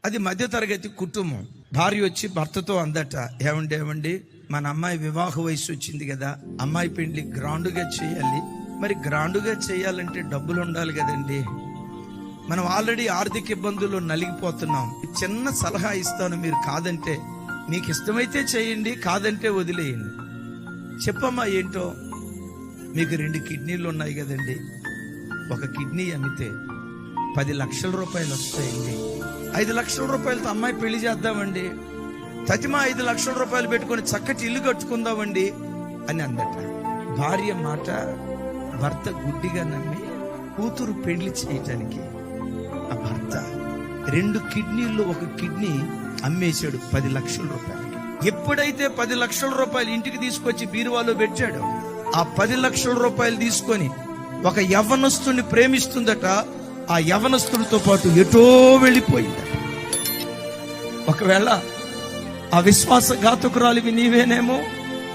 అది మధ్యతరగతి కుటుంబం. భార్య వచ్చి భర్తతో అందట, ఏమండి మన అమ్మాయి వివాహ వయసు వచ్చింది కదా, అమ్మాయి పెళ్లి గ్రాండ్గా చేయాలి. మరి గ్రాండ్గా చేయాలంటే డబ్బులు ఉండాలి కదండి. మనం ఆల్రెడీ ఆర్థిక ఇబ్బందుల్లో నలిగిపోతున్నాం. చిన్న సలహా ఇస్తాను, మీరు కాదంటే, మీకు ఇష్టమైతే చేయండి, కాదంటే వదిలేయండి. చెప్పమ్మా ఏంటో. మీకు 2 కిడ్నీలు ఉన్నాయి కదండి, ఒక కిడ్నీ అమ్మితే 10 లక్షల రూపాయలు వస్తాయండి. 5 లక్షల రూపాయలతో అమ్మాయి పెళ్లి చేద్దామండి. తతిమా 5 లక్షల రూపాయలు పెట్టుకొని చక్కటి ఇల్లు కట్టుకుందామండి అని అందట. భార్య మాట భర్త గుడ్డిగా నమ్మి కూతురు పెళ్లి చేయటానికి ఆ భర్త 2 కిడ్నీల్లో ఒక కిడ్నీ అమ్మేశాడు 10 లక్షల రూపాయలకి. ఎప్పుడైతే 10 లక్షల రూపాయలు ఇంటికి తీసుకొచ్చి బీరువాలో పెట్టాడు, ఆ 10 లక్షల రూపాయలు తీసుకొని ఒక యవ్వనస్తుని ప్రేమిస్తుందట. ఆ యవ్వనస్తుడితో పాటు ఎటో వెళ్ళిపోయిందట. ఒకవేళ ఆ విశ్వాసఘాతకురాలివి నీవేనేమో,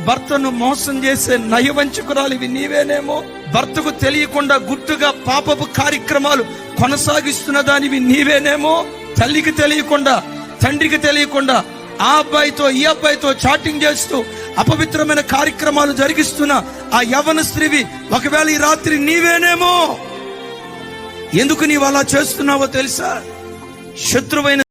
భర్తను మోసం చేసే నయవంచకురాలివి నీవేనేమో, భర్తకు తెలియకుండా గుట్టుగా పాపపు కార్యక్రమాలు కొనసాగిస్తున్న దానివి నీవేనేమో, తల్లికి తెలియకుండా తండ్రికి తెలియకుండా ఆ అబ్బాయితో ఈ అబ్బాయితో చాటింగ్ చేస్తూ అపవిత్రమైన కార్యక్రమాలు జరిగిస్తున్న ఆ యవ్వన స్త్రీవి ఒకవేళ ఈ రాత్రి నీవేనేమో. ఎందుకు నీవు అలా చేస్తున్నావో తెలుసా? శత్రువైన